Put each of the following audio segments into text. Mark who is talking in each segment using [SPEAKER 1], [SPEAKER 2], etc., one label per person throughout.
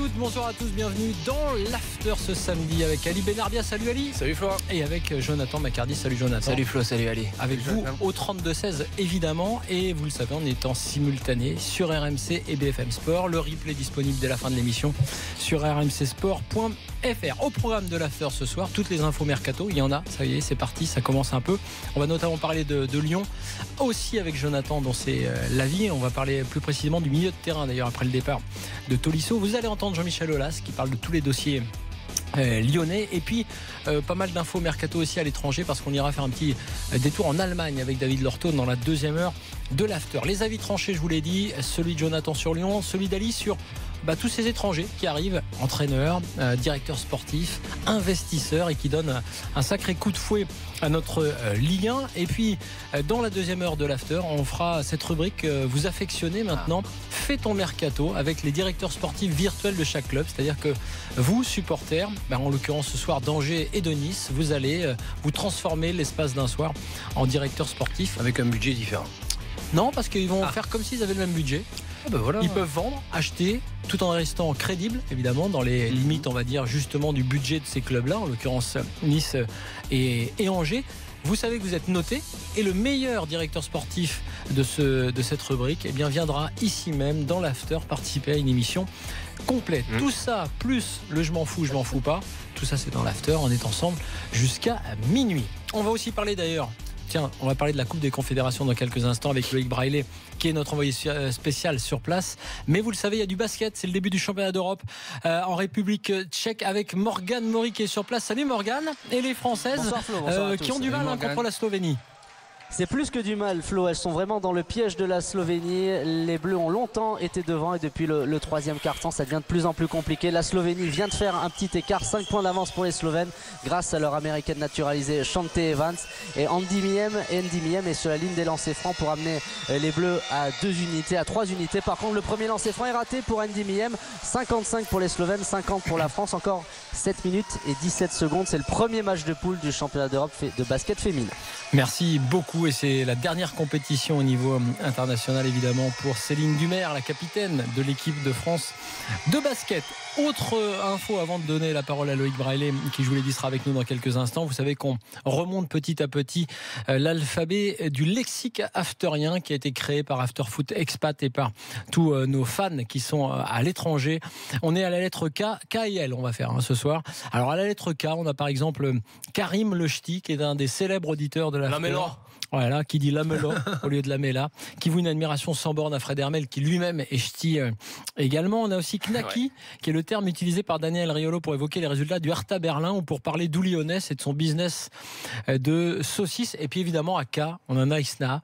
[SPEAKER 1] toutes, bonsoir à tous, bienvenue dans l'After ce samedi avec Ali Benarbia. Salut Ali.
[SPEAKER 2] Salut Flo.
[SPEAKER 1] Et avec Jonathan Macardy. Salut Jonathan.
[SPEAKER 2] Salut Flo, salut Ali.
[SPEAKER 1] Avec vous au 32-16 évidemment. Et vous le savez, on est en simultané sur RMC et BFM Sport. Le replay disponible dès la fin de l'émission sur rmcsport.fr. Au programme de l'After ce soir, toutes les infos mercato, il y en a, ça y est, c'est parti, ça commence un peu. On va notamment parler de Lyon, aussi avec Jonathan dont c'est la vie. On va parler plus précisément du milieu de terrain d'ailleurs après le départ de Tolisso. Vous allez entendre Jean-Michel Aulas qui parle de tous les dossiers lyonnais et puis pas mal d'infos mercato aussi à l'étranger parce qu'on ira faire un petit détour en Allemagne avec David Lorton dans la deuxième heure de l'After. Les avis tranchés, je vous l'ai dit, celui de Jonathan sur Lyon, celui d'Ali sur tous ces étrangers qui arrivent, entraîneurs, directeurs sportifs, investisseurs et qui donnent un sacré coup de fouet à notre Ligue 1. Et puis dans la deuxième heure de l'After, on fera cette rubrique que vous affectionnez maintenant, Fais ton mercato, avec les directeurs sportifs virtuels de chaque club. C'est-à-dire que vous, supporters, en l'occurrence ce soir d'Angers et de Nice, vous allez vous transformer l'espace d'un soir en directeur sportif.
[SPEAKER 2] Avec un budget différent.
[SPEAKER 1] Non, parce qu'ils vont faire comme s'ils avaient le même budget.
[SPEAKER 2] Voilà.
[SPEAKER 1] Ils peuvent vendre, acheter, tout en restant crédibles, évidemment, dans les limites, on va dire, justement, du budget de ces clubs-là, en l'occurrence Nice et Angers. Vous savez que vous êtes noté et le meilleur directeur sportif de cette rubrique viendra ici même, dans l'After, participer à une émission complète. Tout ça, plus le je m'en fous pas, tout ça c'est dans l'After, on est ensemble jusqu'à minuit. On va aussi parler d'ailleurs, on va parler de la Coupe des Confédérations dans quelques instants avec Loïc Braillet qui est notre envoyé spécial sur place. Mais vous le savez, il y a du basket, c'est le début du championnat d'Europe en République tchèque avec Morgane Maury qui est sur place. Salut Morgane. Et les Françaises
[SPEAKER 3] bonsoir Flo, bonsoir
[SPEAKER 1] qui ont du mal contre la Slovénie.
[SPEAKER 3] C'est plus que du mal Flo, elles sont vraiment dans le piège de la Slovénie. Les Bleus ont longtemps été devant et depuis le troisième quart-temps ça devient de plus en plus compliqué. La Slovénie vient de faire un petit écart, 5 points d'avance pour les Slovènes grâce à leur américaine naturalisée Shante Evans. Et Andy Miem est sur la ligne des lancers francs pour amener les Bleus à 3 unités. Par contre le premier lancer franc est raté pour Andy Miem. 55 pour les Slovènes, 50 pour la France. Encore 7 minutes et 17 secondes. C'est le premier match de poule du championnat d'Europe de basket féminin.
[SPEAKER 1] Merci beaucoup et c'est la dernière compétition au niveau international évidemment pour Céline Dumer, la capitaine de l'équipe de France de basket. Autre info avant de donner la parole à Loïc Braillet qui, je vous l'ai dit, sera avec nous dans quelques instants. Vous savez qu'on remonte petit à petit l'alphabet du lexique afterien qui a été créé par Afterfoot Expat et par tous nos fans qui sont à l'étranger. On est à la lettre K, K et L on va faire ce soir. Alors à la lettre K, on a par exemple Karim Lechti qui est un des célèbres auditeurs de l'After. Voilà, qui dit Lamela au lieu de Lamela, qui voue une admiration sans borne à Fred Hermel, qui lui-même est ch'ti également. On a aussi Knaki, qui est le terme utilisé par Daniel Riolo pour évoquer les résultats du Hertha Berlin ou pour parler d'Oulionès et de son business de saucisses. Et puis évidemment à K, on en a Isna,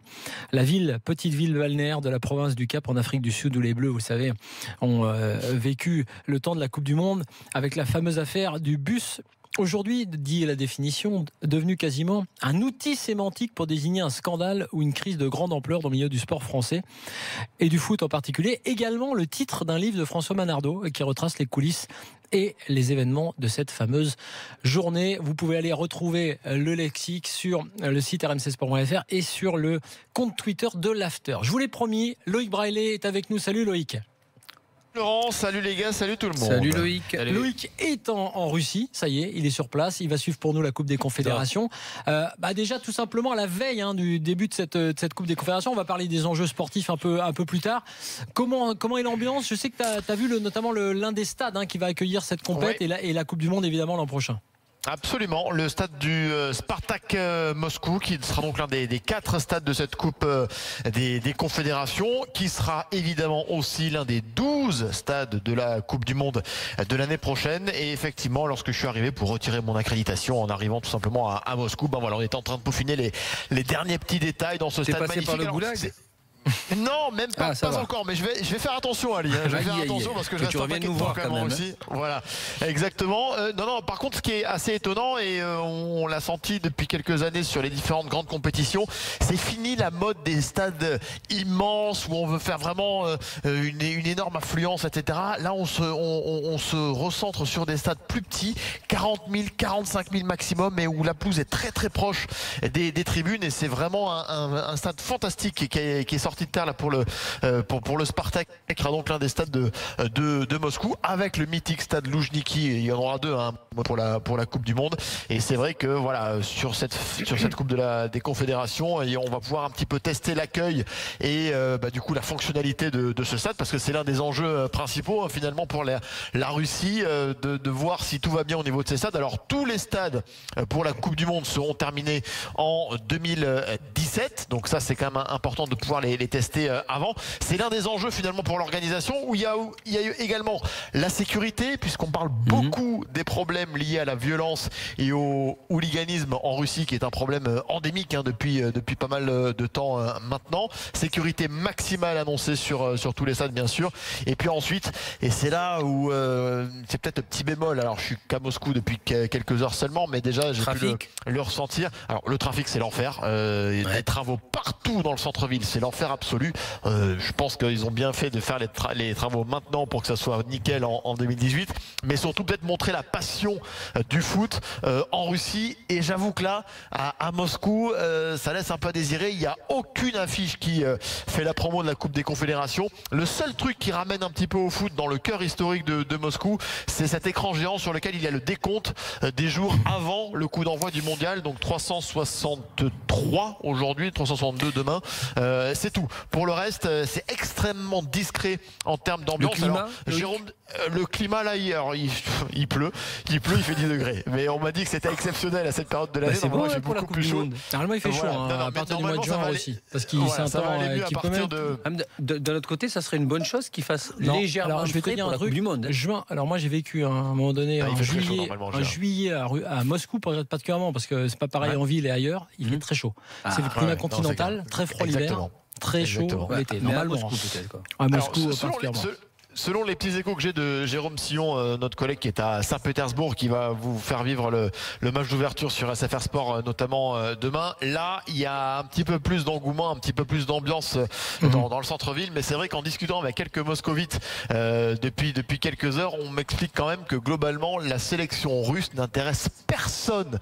[SPEAKER 1] la petite ville balnéaire de la province du Cap en Afrique du Sud où les Bleus, vous le savez, ont vécu le temps de la Coupe du Monde avec la fameuse affaire du bus. Aujourd'hui, dit la définition, devenu quasiment un outil sémantique pour désigner un scandale ou une crise de grande ampleur dans le milieu du sport français et du foot en particulier. Également le titre d'un livre de François Manardo qui retrace les coulisses et les événements de cette fameuse journée. Vous pouvez aller retrouver le lexique sur le site rmcsport.fr et sur le compte Twitter de l'After. Je vous l'ai promis, Loïc Braillet est avec nous. Salut Loïc.
[SPEAKER 4] Laurent, salut les gars, salut tout le monde.
[SPEAKER 2] Salut Loïc.
[SPEAKER 1] Salut. Loïc est en Russie, ça y est, il est sur place, il va suivre pour nous la Coupe des Confédérations. Déjà tout simplement à la veille du début de cette Coupe des Confédérations, on va parler des enjeux sportifs un peu plus tard. Comment est l'ambiance? Je sais que tu as vu notamment l'un des stades qui va accueillir cette compète et la Coupe du Monde évidemment l'an prochain.
[SPEAKER 4] Absolument, le stade du Spartak Moscou qui sera donc l'un des 4 stades de cette Coupe des Confédérations, qui sera évidemment aussi l'un des 12 stades de la Coupe du Monde de l'année prochaine. Et effectivement, lorsque je suis arrivé pour retirer mon accréditation en arrivant tout simplement à Moscou, on était en train de peaufiner les derniers petits détails dans ce stade magnifique.
[SPEAKER 2] Par le goulag.
[SPEAKER 4] Non, même pas encore, mais je vais faire attention Ali, je vais faire attention parce que je reste un paquet de temps quand même aussi. Voilà, exactement. Non, par contre ce qui est assez étonnant et on l'a senti depuis quelques années sur les différentes grandes compétitions, c'est fini la mode des stades immenses où on veut faire vraiment une énorme affluence, etc. Là on se recentre sur des stades plus petits, 40 000, 45 000 maximum, mais où la pelouse est très très proche des tribunes, et c'est vraiment un stade fantastique qui est sorti sortie de terre là pour le Spartak, qui sera donc l'un des stades de Moscou, avec le mythique stade Loujniki. Il y en aura deux pour la Coupe du Monde. Et c'est vrai que voilà, sur cette Coupe des Confédérations, et on va pouvoir un petit peu tester l'accueil et du coup la fonctionnalité de ce stade, parce que c'est l'un des enjeux principaux finalement pour la Russie, de voir si tout va bien au niveau de ces stades. Alors tous les stades pour la Coupe du Monde seront terminés en 2017, donc ça c'est quand même important de pouvoir les tester avant. C'est l'un des enjeux finalement pour l'organisation, où il y a eu également la sécurité, puisqu'on parle beaucoup des problèmes liés à la violence et au hooliganisme en Russie, qui est un problème endémique depuis pas mal de temps maintenant. Sécurité maximale annoncée sur tous les stades bien sûr. Et puis ensuite, et c'est là où c'est peut-être un petit bémol, alors je suis qu'à Moscou depuis quelques heures seulement, mais déjà j'ai pu le ressentir. Alors le trafic c'est l'enfer, il y a des travaux partout dans le centre-ville, c'est l'enfer absolu. Je pense qu'ils ont bien fait de faire les travaux maintenant pour que ça soit nickel en 2018, mais surtout peut-être montrer la passion du foot en Russie. Et j'avoue que là à Moscou, ça laisse un peu à désirer. Il n'y a aucune affiche qui fait la promo de la Coupe des Confédérations. Le seul truc qui ramène un petit peu au foot dans le cœur historique de Moscou, c'est cet écran géant sur lequel il y a le décompte des jours avant le coup d'envoi du mondial. Donc 363 aujourd'hui, 362 demain. C'est tout. Pour le reste, c'est extrêmement discret en termes d'ambiance. Jérôme, le climat là, il pleut, il fait 10 degrés. Mais on m'a dit que c'était exceptionnel à cette période de l'année.
[SPEAKER 1] C'est bon pour la Coupe du Monde. Normalement il fait chaud à partir du mois de juin aussi, parce qu'il s'entend qui peut même.
[SPEAKER 2] De l'autre côté, ça serait une bonne chose qu'il fasse légèrement.
[SPEAKER 1] Alors je vais te dire un truc.
[SPEAKER 2] Du monde.
[SPEAKER 1] Juin. Alors moi j'ai vécu à un moment donné en juillet à Moscou particulièrement, parce que c'est pas pareil en ville et ailleurs. Il fait très chaud. C'est le climat continental, très froid l'hiver, très chaud l'été. Normalement.
[SPEAKER 2] Moscou peut-être.
[SPEAKER 1] À Moscou particulièrement.
[SPEAKER 4] Selon les petits échos que j'ai de Jérôme Sillon, notre collègue qui est à Saint-Pétersbourg, qui va vous faire vivre le match d'ouverture sur SFR Sport notamment demain, là il y a un petit peu plus d'engouement, un petit peu plus d'ambiance dans le centre-ville. Mais c'est vrai qu'en discutant avec quelques moscovites depuis quelques heures, on m'explique quand même que globalement la sélection russe n'intéresse personne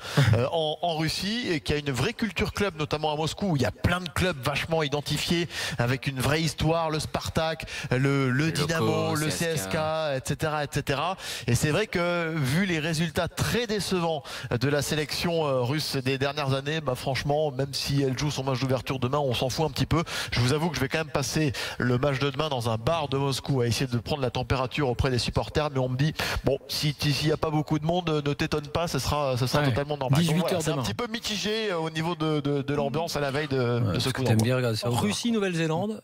[SPEAKER 4] en Russie, et qu'il y a une vraie culture club, notamment à Moscou, où il y a plein de clubs vachement identifiés avec une vraie histoire, le Spartak, le Dynamo, le CSK, etc. Et c'est vrai que vu les résultats très décevants de la sélection russe des dernières années, franchement, même si elle joue son match d'ouverture demain, on s'en fout un petit peu. Je vous avoue que je vais quand même passer le match de demain dans un bar de Moscou à essayer de prendre la température auprès des supporters. Mais on me dit, bon, s'il n'y a pas beaucoup de monde, ne t'étonne pas, ce sera totalement normal.
[SPEAKER 1] 18 heures
[SPEAKER 4] c'est un petit peu mitigé au niveau de l'ambiance à la veille de ce coup d'envoi.
[SPEAKER 1] Russie, Nouvelle-Zélande,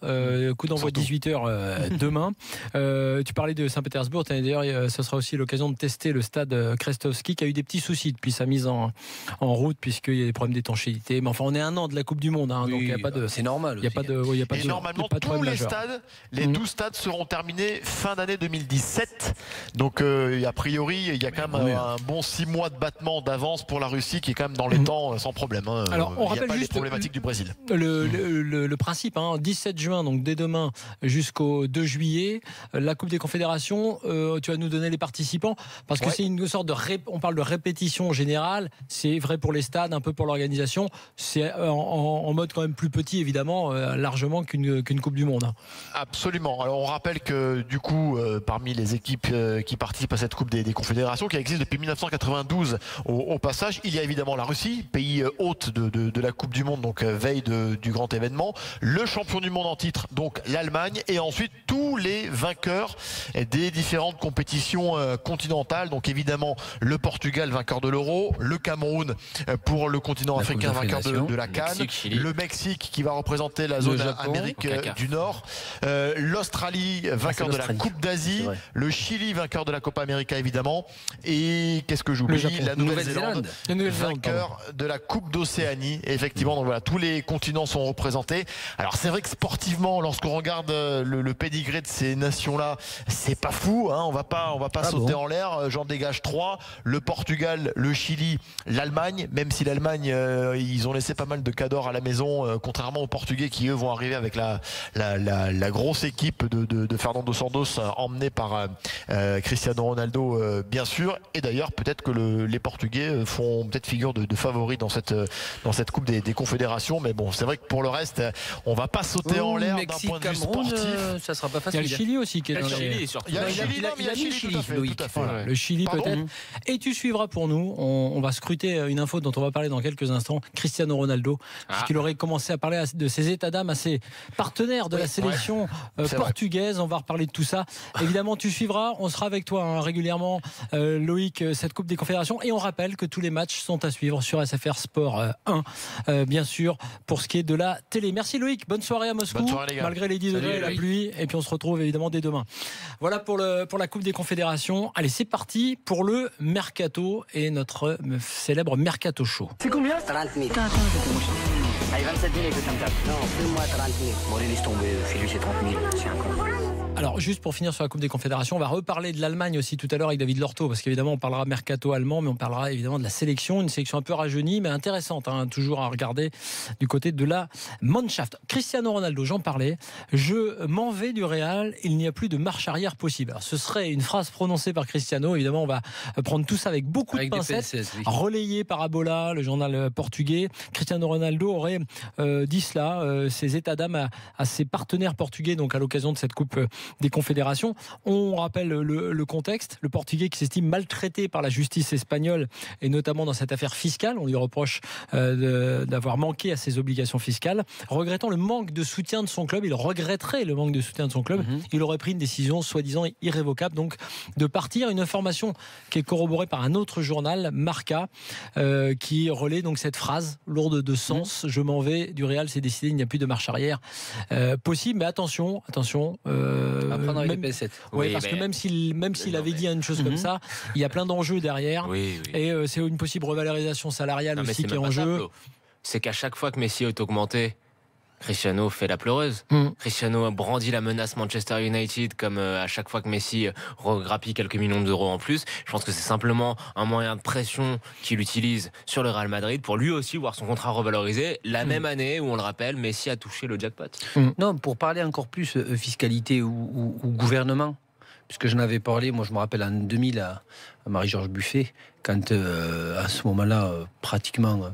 [SPEAKER 1] coup d'envoi 18h demain. Tu parlais de Saint-Pétersbourg, d'ailleurs ce sera aussi l'occasion de tester le stade Krestovski, qui a eu des petits soucis depuis sa mise en route, puisqu'il y a des problèmes d'étanchéité. Mais enfin, on est un an de la Coupe du Monde, donc il n'y a pas de.
[SPEAKER 2] C'est normal.
[SPEAKER 1] Il n'y a pas de.
[SPEAKER 4] Et normalement, tous les stades, les 12 stades seront terminés fin d'année 2017. Donc a priori, il y a quand même un bon 6 mois de battement d'avance pour la Russie, qui est quand même dans les temps sans problème.
[SPEAKER 1] Alors on rappelle juste
[SPEAKER 4] les problématiques du Brésil.
[SPEAKER 1] Le principe, 17 juin, donc dès demain jusqu'au 2 juillet, la Coupe des Confédérations. Tu vas nous donner les participants, parce que c'est une sorte de on parle de répétition générale. C'est vrai pour les stades, un peu pour l'organisation. C'est en mode quand même plus petit, évidemment, largement qu'une Coupe du Monde.
[SPEAKER 4] Absolument. Alors on rappelle que du coup, parmi les équipes qui participent à cette Coupe des Confédérations, qui existe depuis 1992 au passage, il y a évidemment la Russie, pays hôte de la Coupe du Monde, donc veille du grand événement, le champion du monde en titre, donc l'Allemagne, et ensuite tous les vainqueurs des différentes compétitions continentales. Donc évidemment le Portugal, vainqueur de l'Euro, le Cameroun pour le continent africain, vainqueur de la CAN, le Mexique qui va représenter la zone Amérique du Nord, l'Australie, vainqueur de la Coupe d'Asie, le Chili, vainqueur de la Copa América évidemment, et qu'est-ce que j'oublie, la Nouvelle-Zélande, vainqueur de la Coupe d'Océanie. Effectivement, donc voilà, tous les continents sont représentés. Alors c'est vrai que sportivement, lorsqu'on regarde le pédigré de ces nations sélection-là, c'est pas fou, hein, on va pas sauter en l'air. J'en dégage 3, le Portugal, le Chili, l'Allemagne, même si l'Allemagne, ils ont laissé pas mal de cadors à la maison, contrairement aux Portugais qui eux vont arriver avec la grosse équipe de Fernando Santos, emmenée par Cristiano Ronaldo, bien sûr. Et d'ailleurs, peut-être que les Portugais font peut-être figure de favoris dans cette Coupe des Confédérations. Mais bon, c'est vrai que pour le reste, on va pas sauter en l'air d'un point de vue sportif.
[SPEAKER 2] Ça sera pas facile.
[SPEAKER 1] Il y a le Chili aussi qui est dans
[SPEAKER 4] il y a le Chili, tout à fait.
[SPEAKER 1] Voilà, le Chili peut-être. Et tu suivras pour nous. On va scruter une info dont on va parler dans quelques instants. Cristiano Ronaldo, puisqu'il aurait commencé à parler de ses états d'âme à ses partenaires de la sélection portugaise. On va reparler de tout ça. Évidemment, tu suivras. On sera avec toi régulièrement, Loïc, cette Coupe des Confédérations. Et on rappelle que tous les matchs sont à suivre sur SFR Sport 1, bien sûr, pour ce qui est de la télé. Merci Loïc. Bonne soirée à Moscou.
[SPEAKER 4] Bonne soirée, les gars.
[SPEAKER 1] Malgré les 10 degrés et la pluie. Et puis on se retrouve évidemment dès demain. Voilà pour la Coupe des Confédérations. Allez, c'est parti pour le Mercato et notre célèbre Mercato Show.
[SPEAKER 5] C'est combien? 30 000. Allez, 27 000 et que ça me tape. Non, fais-moi 30 000. Bon, allez, laisse tomber. Fais-lui ses 30 000. C'est un con.
[SPEAKER 1] Alors, juste pour finir sur la Coupe des Confédérations, on va reparler de l'Allemagne aussi tout à l'heure avec David Lorto, parce qu'évidemment, on parlera mercato allemand, mais on parlera évidemment de la sélection, une sélection un peu rajeunie, mais intéressante, toujours à regarder du côté de la Mannschaft. Cristiano Ronaldo, j'en parlais, je m'en vais du Real, il n'y a plus de marche arrière possible. Alors, ce serait une phrase prononcée par Cristiano, évidemment, on va prendre tout ça avec beaucoup de pincettes, relayé par Abola, le journal portugais. Cristiano Ronaldo aurait dit cela, ses états d'âme à ses partenaires portugais, donc à l'occasion de cette Coupe des Confédérations. On rappelle le contexte, le Portugais qui s'estime maltraité par la justice espagnole et notamment dans cette affaire fiscale. On lui reproche d'avoir manqué à ses obligations fiscales, regrettant le manque de soutien de son club. Il regretterait le manque de soutien de son club. Il aurait pris une décision soi-disant irrévocable, donc de partir. Une information qui est corroborée par un autre journal, Marca, qui relaie donc cette phrase lourde de sens: je m'en vais du Real, c'est décidé, il n'y a plus de marche arrière possible. Mais attention,
[SPEAKER 2] à prendre avec les pincettes.
[SPEAKER 1] Oui, parce que même s'il avait dit une chose comme ça, il y a plein d'enjeux derrière. Et c'est une possible revalorisation salariale aussi qui est en jeu.
[SPEAKER 6] C'est qu'à chaque fois que Messi est augmenté, Cristiano fait la pleureuse. Cristiano brandit la menace Manchester United comme à chaque fois que Messi regrappille quelques millions d'euros en plus. Je pense que c'est simplement un moyen de pression qu'il utilise sur le Real Madrid pour lui aussi voir son contrat revalorisé la même année où, on le rappelle, Messi a touché le jackpot.
[SPEAKER 2] Non, pour parler encore plus fiscalité ou gouvernement, puisque j'en avais parlé, moi je me rappelle en 2000 à Marie-Georges Buffet, quand à ce moment-là, pratiquement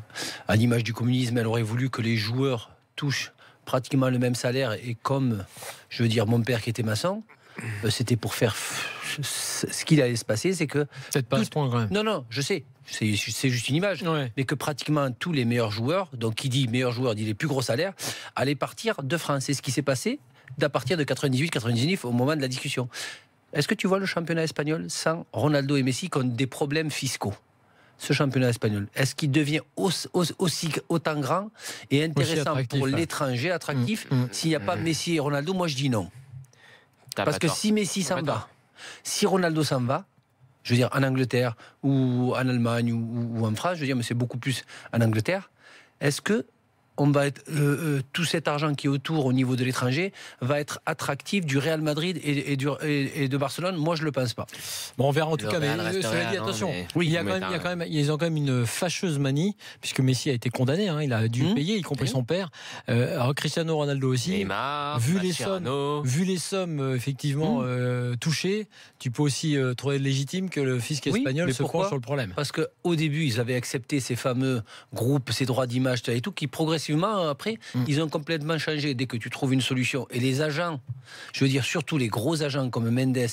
[SPEAKER 2] à l'image du communisme, elle aurait voulu que les joueurs touchent pratiquement le même salaire, et comme, je veux dire, mon père qui était maçon, c'était pour faire ce qu'il allait se passer, c'est que...
[SPEAKER 1] Peut-être pas à ce point quand même.
[SPEAKER 2] Non, je sais, c'est juste une image, mais que pratiquement tous les meilleurs joueurs, donc qui dit meilleurs joueurs dit les plus gros salaires, allaient partir de France. C'est ce qui s'est passé à partir de 98-99 au moment de la discussion. Est-ce que tu vois le championnat espagnol sans Ronaldo et Messi qui ont des problèmes fiscaux? Ce championnat espagnol, est-ce qu'il devient aussi autant grand et intéressant pour l'étranger, attractif, s'il n'y a pas Messi et Ronaldo? Moi je dis non. Parce que si Messi s'en va, si Ronaldo s'en va, je veux dire en Angleterre ou en Allemagne ou en France, je veux dire, mais c'est beaucoup plus en Angleterre, est-ce que on va être, tout cet argent qui est autour au niveau de l'étranger va être attractif du Real Madrid et de Barcelone? Moi, je le pense pas.
[SPEAKER 1] Bon, on verra en tout cas. Mais cela dit, attention. Oui, ils ont quand même une fâcheuse manie, puisque Messi a été condamné. Il a dû payer, y compris son père. Cristiano Ronaldo aussi.
[SPEAKER 6] Neymar,
[SPEAKER 1] vu les sommes effectivement touchées, tu peux aussi trouver légitime que le fisc espagnol se penche sur le problème.
[SPEAKER 2] Parce que au début, ils avaient accepté ces fameux groupes, ces droits d'image et tout, qui progressivement après, ils ont complètement changé dès que tu trouves une solution. Et les agents, je veux dire surtout les gros agents comme Mendes et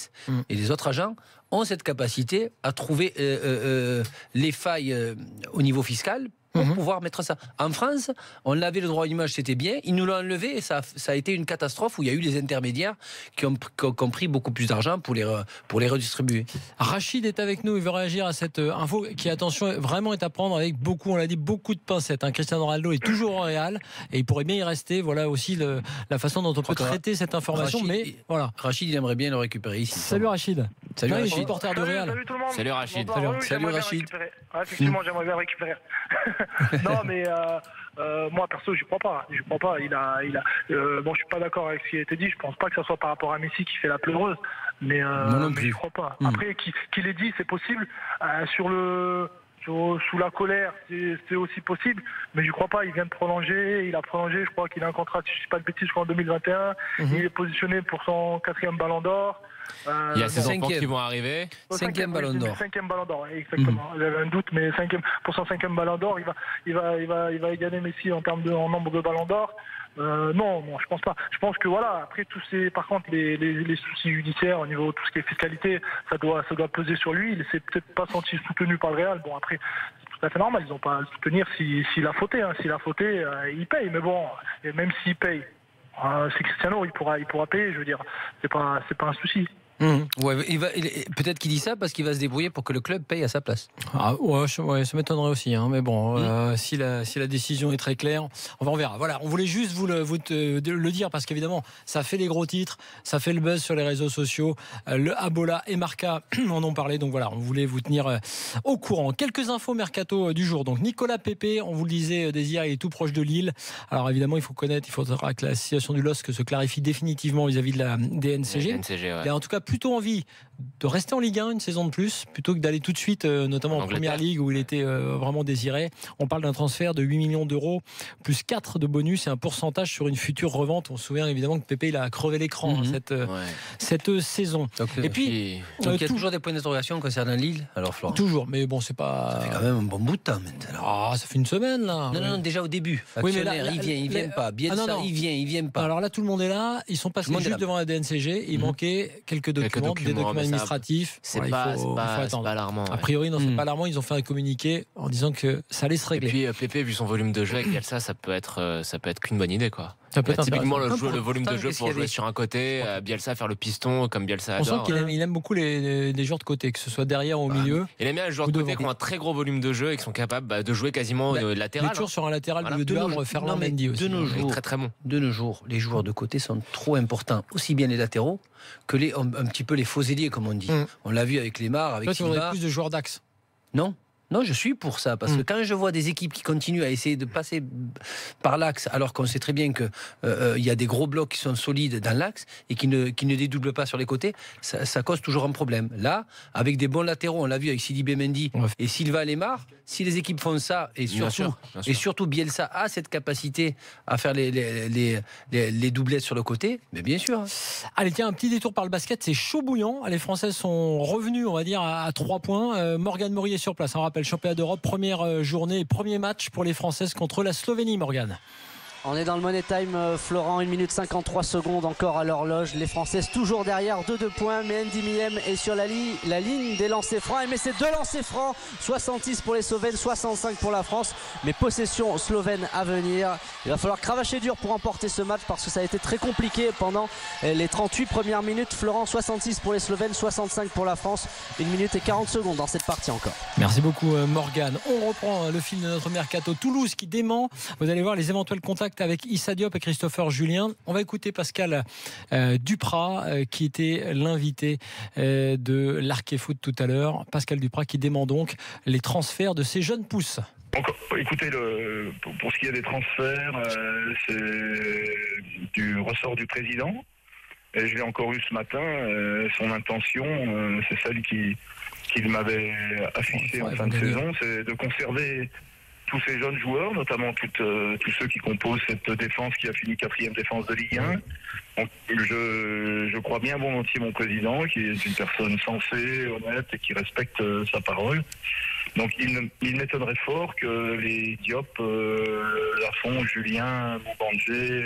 [SPEAKER 2] les autres agents, ont cette capacité à trouver les failles au niveau fiscal pour pouvoir mettre ça. En France, on avait le droit d'image, c'était bien, ils nous l'ont enlevé et ça a été une catastrophe où il y a eu les intermédiaires qui ont pris beaucoup plus d'argent pour les redistribuer.
[SPEAKER 1] Rachid est avec nous, il veut réagir à cette info qui, attention, vraiment est à prendre avec beaucoup, on l'a dit, beaucoup de pincettes. Cristiano Ronaldo est toujours au Real et il pourrait bien y rester. Voilà aussi la façon dont on peut traiter cette information.
[SPEAKER 2] Rachid,
[SPEAKER 1] mais voilà.
[SPEAKER 2] Rachid, il aimerait bien le récupérer ici.
[SPEAKER 1] Salut Rachid.
[SPEAKER 2] Salut Rachid.
[SPEAKER 1] Supporter du Real.
[SPEAKER 7] Salut tout le monde.
[SPEAKER 6] Salut Rachid.
[SPEAKER 7] Salut Rachid. Effectivement, j'aimerais bien le récupérer. Non, mais moi perso, j'y crois pas. Bon, je suis pas d'accord avec ce qui a été dit. Je pense pas que ça soit par rapport à Messi qui fait la pleureuse, mais je crois pas. Après, qu'il ait dit, c'est possible. Sous la colère, c'est aussi possible, mais je crois pas. Il vient de prolonger, il a prolongé. Je crois qu'il a un contrat, si je dis pas de bêtises, je crois en 2021. Il est positionné pour son 4e Ballon d'or.
[SPEAKER 6] Il y a ses enfants qui vont arriver.
[SPEAKER 2] 5e Ballon d'or.
[SPEAKER 7] 5e Ballon d'or, exactement. J'avais un doute, mais pour son 5e Ballon d'or, il va égaler Messi en nombre de Ballons d'or. Non, je pense pas. Je pense que voilà, après par contre les soucis judiciaires au niveau de tout ce qui est fiscalité, ça doit peser sur lui. Il s'est peut-être pas senti soutenu par le Real. Bon, après, c'est tout à fait normal, ils n'ont pas à le soutenir s'il a fauté. S'il a fauté, il paye. Mais bon, et même s'il paye, c'est Cristiano, il pourra payer. Je veux dire, c'est pas un souci.
[SPEAKER 2] Ouais, peut-être qu'il dit ça parce qu'il va se débrouiller pour que le club paye à sa place.
[SPEAKER 1] Ça m'étonnerait aussi, hein, mais bon, si la décision est très claire, on verra. Voilà, on voulait juste vous le dire parce qu'évidemment, ça fait des gros titres, ça fait le buzz sur les réseaux sociaux. Le Abola et Marca en ont parlé, donc voilà, on voulait vous tenir au courant. Quelques infos mercato du jour. Donc Nicolas Pepe, on vous le disait dès hier, il est tout proche de Lille. Alors évidemment, il faudra que la situation du LOSC se clarifie définitivement vis-à-vis de la DNCG.
[SPEAKER 6] Ouais.
[SPEAKER 1] Et en tout cas, plutôt envie de rester en Ligue 1 une saison de plus plutôt que d'aller tout de suite notamment en Première Ligue où il était vraiment désiré. On parle d'un transfert de 8 millions d'euros plus 4 de bonus et un pourcentage sur une future revente. On se souvient évidemment que Pépé il a crevé l'écran cette saison.
[SPEAKER 2] Donc, et puis il y a toujours des points d'interrogation concernant Lille. Alors Florent.
[SPEAKER 1] Toujours, mais bon, c'est pas.
[SPEAKER 2] Ça fait quand même un bon bout de temps maintenant.
[SPEAKER 1] Ça fait une semaine là.
[SPEAKER 2] Non, déjà au début. Oui, mais là, il vient pas. Bielsa, il vient pas.
[SPEAKER 1] Alors là, tout le monde est là. Ils sont passés juste devant la DNCG. Il manquait quelques documents, des documents administratifs.
[SPEAKER 6] C'est pas alarmant.
[SPEAKER 1] A priori, non, c'est pas alarmant. Ils ont fait un communiqué en disant que ça allait se régler.
[SPEAKER 6] Et puis Pépé, vu son volume de jeu avec Bielsa, ça peut être qu'une bonne idée, quoi.
[SPEAKER 1] Typiquement
[SPEAKER 6] le volume de jeu pour jouer sur un côté, Bielsa faire le piston comme Bielsa adore.
[SPEAKER 1] On sent qu'il aime beaucoup les joueurs de côté, que ce soit derrière ou au milieu.
[SPEAKER 6] Il aime bien les joueurs de côté qui ont un très gros volume de jeu et qui sont capables de jouer quasiment latéral.
[SPEAKER 1] Toujours sur un latéral de Havre, Ferland Mendy aussi.
[SPEAKER 2] De nos jours,
[SPEAKER 6] très très bon.
[SPEAKER 2] De nos jours, les joueurs de côté sont trop importants, aussi bien les latéraux que un petit peu les faux ailiers, comme on dit. On l'a vu avec Lemar, avec
[SPEAKER 1] Silva. Tu voudrais plus de joueurs d'axe?
[SPEAKER 2] Non, je suis pour ça, parce que quand je vois des équipes qui continuent à essayer de passer par l'axe, alors qu'on sait très bien qu'il y a des gros blocs qui sont solides dans l'axe et qui ne dédoublent pas sur les côtés, ça cause toujours un problème. Là, avec des bons latéraux, on l'a vu avec Sidibé Mendy et Silva Lemar, si les équipes font ça, et surtout Bielsa a cette capacité à faire les doublettes sur le côté, mais bien sûr.
[SPEAKER 1] Allez, tiens, un petit détour par le basket, c'est chaud bouillant. Les Françaises sont revenues, on va dire, à 3 points. Morgane Morier sur place, on rappelle, championnat d'Europe, première journée, premier match pour les Françaises contre la Slovénie, Morgane.
[SPEAKER 3] On est dans le Money Time, Florent, 1 minute 53 secondes encore à l'horloge. Les Françaises toujours derrière, 2 points. Mais Andy Miem est sur la ligne des lancers francs. Mais c'est 2 lancers francs, 66 pour les Slovènes, 65 pour la France. Mais possession slovène à venir. Il va falloir cravacher dur pour emporter ce match parce que ça a été très compliqué pendant les 38 premières minutes. Florent, 66 pour les Slovènes, 65 pour la France. 1 minute et 40 secondes dans cette partie encore.
[SPEAKER 1] Merci beaucoup Morgane. On reprend le fil de notre mercato. Toulouse qui dément. Vous allez voir les éventuels contacts avec Issa Diop et Christopher Julien. On va écouter Pascal Duprat qui était l'invité de l'Arc-et-Foot tout à l'heure. Pascal Duprat qui dément donc les transferts de ces jeunes pousses.
[SPEAKER 8] Écoutez, pour ce qui est des transferts, c'est du ressort du président. Et je l'ai encore eu ce matin. Son intention, c'est celle qu'il m'avait affichée en fin de saison, c'est de conserver tous ces jeunes joueurs, notamment tous ceux qui composent cette défense qui a fini 4e défense de Ligue 1. Donc, je crois bien volontiers mon président, qui est une personne sensée, honnête et qui respecte sa parole. Donc il m'étonnerait fort que les Diop, Lafont, Julien, Boubangé,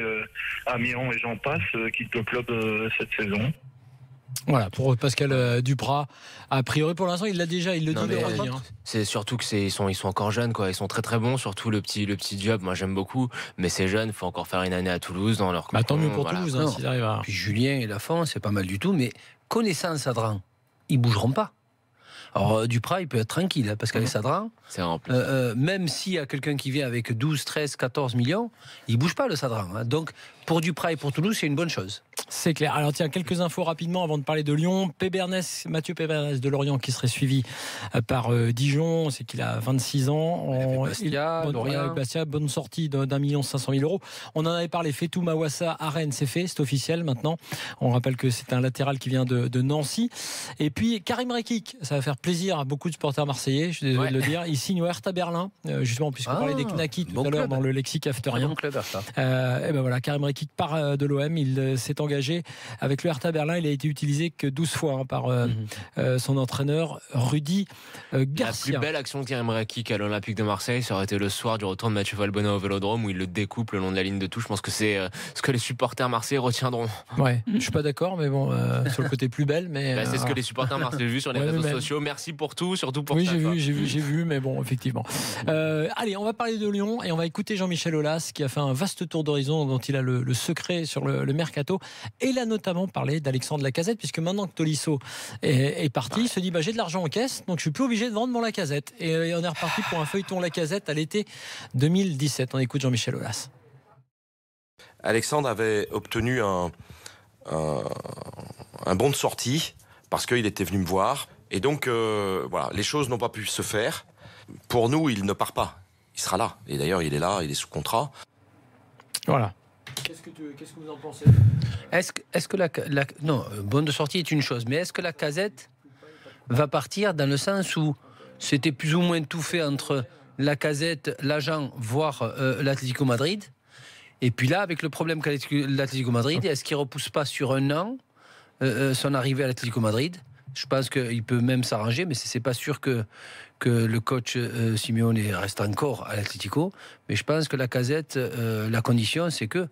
[SPEAKER 8] Amiron et j'en passe quittent le club cette saison.
[SPEAKER 1] Voilà, pour Pascal Duprat, a priori pour l'instant il le dit.
[SPEAKER 6] C'est surtout que ils sont encore jeunes, quoi. Ils sont très très bons, surtout le petit Diop. Moi j'aime beaucoup, mais c'est jeune, il faut encore faire une année à Toulouse dans leur.
[SPEAKER 1] Tant mieux pour Toulouse, s'ils arrivent à.
[SPEAKER 2] Puis Julien et Lafont, c'est pas mal du tout, mais connaissant Sadran, ils bougeront pas. Alors Duprat, il peut être tranquille, parce qu'avec Sadran, même s'il y a quelqu'un qui vient avec 12, 13, 14 millions, il bouge pas le Sadran. Donc pour Duprat et pour Toulouse, c'est une bonne chose.
[SPEAKER 1] C'est clair. Alors tiens, quelques infos rapidement avant de parler de Lyon. Mathieu Pébernes de Lorient qui serait suivi par Dijon, c'est qu'il a 26 ans. Bastia, bonne sortie d'1 500 000 €. On en avait parlé, Fetou Mawassa à Rennes, c'est officiel maintenant. On rappelle que c'est un latéral qui vient de Nancy. Et puis Karim Rekik, ça va faire plaisir à beaucoup de supporters marseillais, je suis désolé de le dire. Il signe au Hertha Berlin, justement puisqu'on parlait des Knacky tout à l'heure dans le lexique afterien.
[SPEAKER 2] Bon club, ça.
[SPEAKER 1] Et ben voilà, Karim Rekik part de l'OM, il s'est engagé avec le Hertha Berlin. Il a été utilisé que 12 fois par son entraîneur Rudy Garcia.
[SPEAKER 6] La plus belle action de Karim Rekik à l'Olympique de Marseille, ça aurait été le soir du retour de Mathieu Valbuena au Vélodrome où il le découpe le long de la ligne de touche. Je pense que c'est ce que les supporters marseillais retiendront.
[SPEAKER 1] Ouais, je suis pas d'accord, mais bon, sur le côté plus belle, mais
[SPEAKER 6] c'est ce que les supporters marseillais ont vu sur les réseaux sociaux. Merci pour tout, surtout pour ça.
[SPEAKER 1] Oui, j'ai vu, mais bon, effectivement. Allez, on va parler de Lyon et on va écouter Jean-Michel Aulas qui a fait un vaste tour d'horizon dont il a le secret sur le mercato. Et il a notamment parlé d'Alexandre Lacazette, puisque maintenant que Tolisso est parti, il se dit j'ai de l'argent en caisse, donc je suis plus obligé de vendre mon Lacazette. Et on est reparti pour un feuilleton Lacazette à l'été 2017. On écoute Jean-Michel Aulas.
[SPEAKER 9] Alexandre avait obtenu un bon de sortie parce qu'il était venu me voir. Et donc, voilà, les choses n'ont pas pu se faire. Pour nous, il ne part pas. Il sera là. Et d'ailleurs, il est là, il est sous contrat.
[SPEAKER 1] Voilà. Qu'est-ce que vous en pensez ?
[SPEAKER 2] Est-ce que non, bonne de sortie est une chose, mais est-ce que Lacazette va partir dans le sens où c'était plus ou moins tout fait entre Lacazette, l'agent, voire l'Atlético Madrid ? Et puis là, avec le problème qu'a l'Atlético Madrid, est-ce qu'il ne repousse pas sur un an son arrivée à l'Atlético Madrid ? Je pense qu'il peut même s'arranger, mais c'est pas sûr que le coach Simeone reste encore à l'Atlético. Mais je pense que Lacazette, la condition, c'est que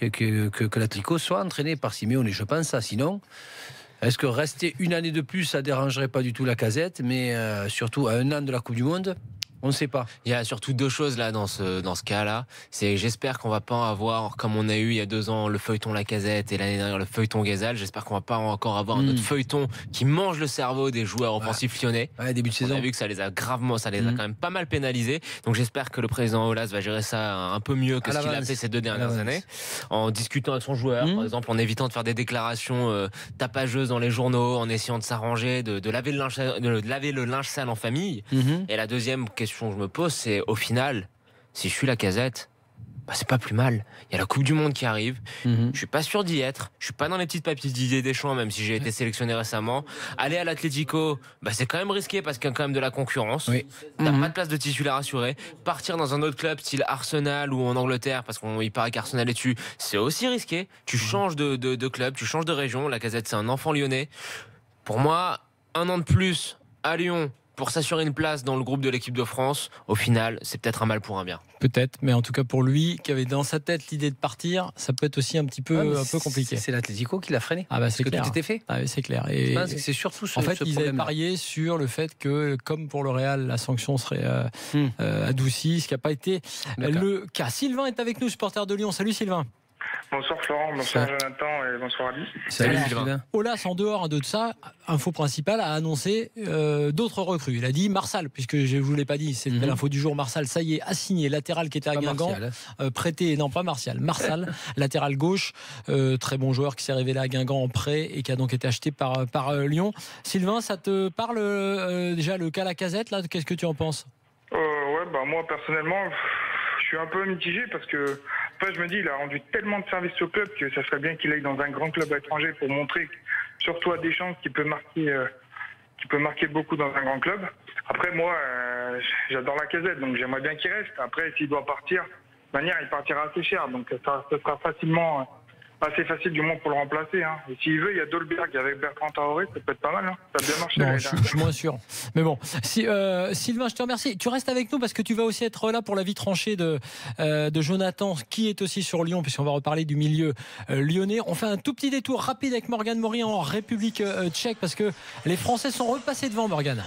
[SPEAKER 2] l'Atlético soit entraîné par Simeone. Je pense ça. Sinon, est-ce que rester une année de plus, ça dérangerait pas du tout Lacazette, mais surtout à un an de la Coupe du Monde? On ne sait pas.
[SPEAKER 6] Il y a surtout deux choses là dans ce cas-là. C'est j'espère qu'on va pas avoir, comme on a eu il y a 2 ans, le feuilleton Lacazette et l'année dernière le feuilleton Ghezal. J'espère qu'on va pas encore avoir un autre feuilleton qui mange le cerveau des joueurs offensifs lyonnais.
[SPEAKER 2] Ouais, début de saison.
[SPEAKER 6] On a vu que ça les a quand même pas mal pénalisés. Donc j'espère que le président Aulas va gérer ça un peu mieux que ce qu'il a fait ces 2 dernières années, en discutant avec son joueur, par exemple, en évitant de faire des déclarations tapageuses dans les journaux, en essayant de s'arranger, de laver le linge sale en famille. Et la deuxième question que je me pose, c'est au final, si je suis Lacazette, c'est pas plus mal. Il y a la Coupe du Monde qui arrive. Je suis pas sûr d'y être. Je suis pas dans les petites papiers d'Didier Deschamps, même si j'ai été sélectionné récemment. Aller à l'Atlético, c'est quand même risqué parce qu'il y a quand même de la concurrence. T'as pas de place de titulaire assuré. Partir dans un autre club, style Arsenal ou en Angleterre, parce qu'il paraît qu'Arsenal est dessus, c'est aussi risqué. Tu changes de club, tu changes de région. Lacazette, c'est un enfant lyonnais. Pour moi, 1 an de plus à Lyon pour s'assurer une place dans le groupe de l'équipe de France, au final, c'est peut-être un mal pour un bien.
[SPEAKER 1] Peut-être, mais en tout cas pour lui, qui avait dans sa tête l'idée de partir, ça peut être aussi un peu compliqué.
[SPEAKER 2] C'est l'Atlético qui l'a freiné.
[SPEAKER 1] C'est clair.
[SPEAKER 2] Tout était fait.
[SPEAKER 1] C'est clair. Et
[SPEAKER 2] je pense que c'est surtout
[SPEAKER 1] en fait, ils avaient parié sur le fait que, comme pour le Real, la sanction serait adoucie, ce qui n'a pas été le cas. Sylvain est avec nous, supporter de Lyon. Salut Sylvain.
[SPEAKER 10] Bonsoir Florent, bonsoir Jonathan et bonsoir Ali.
[SPEAKER 1] Salut Sylvain. Aulas, en dehors de ça, info principale, a annoncé d'autres recrues. Il a dit Marsal, puisque je ne vous l'ai pas dit, c'est l'info du jour. Marsal, ça y est, a signé, latéral qui était à Guingamp, prêté, non pas Martial, Marsal, latéral gauche, très bon joueur qui s'est révélé à Guingamp en prêt et qui a donc été acheté par Lyon. Sylvain, ça te parle déjà le cas Lacazette là? Qu'est-ce que tu en penses?
[SPEAKER 10] Moi personnellement, je suis un peu mitigé parce que après, je me dis, il a rendu tellement de services au club que ça serait bien qu'il aille dans un grand club étranger pour montrer, surtout à Deschamps, qu'il peut marquer beaucoup dans un grand club. Après, moi, j'adore Lacazette, donc j'aimerais bien qu'il reste. Après, s'il doit partir, de toute manière, il partira assez cher, donc ça sera assez facile du moins pour le remplacer. Et s'il veut, il y a Dolberg avec Bertrand Traoré, ça peut être pas mal. Ça a bien marché.
[SPEAKER 1] Non, je suis moins sûr. Mais bon, Sylvain, je te remercie. Tu restes avec nous parce que tu vas aussi être là pour la vie tranchée de Jonathan, qui est aussi sur Lyon, puisqu'on va reparler du milieu lyonnais. On fait un tout petit détour rapide avec Morgane Maury en République tchèque, parce que les Français sont repassés devant, Morgane.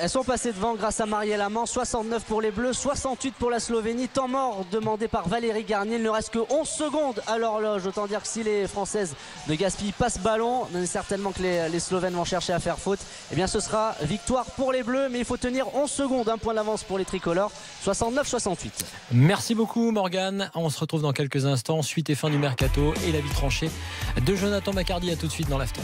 [SPEAKER 3] Elles sont passées devant grâce à Marielle Amand. 69 pour les Bleus, 68 pour la Slovénie. Temps mort demandé par Valérie Garnier. Il ne reste que 11 secondes à l'horloge. Autant dire que si les Françaises de gaspillent pas ce ballon, certainement que les Slovènes vont chercher à faire faute. Eh bien ce sera victoire pour les Bleus, mais il faut tenir 11 secondes. Un point d'avance pour les tricolores. 69-68.
[SPEAKER 1] Merci beaucoup Morgane. On se retrouve dans quelques instants. Suite et fin du mercato et la vie tranchée de Jonathan Maccardy. À tout de suite dans l'after.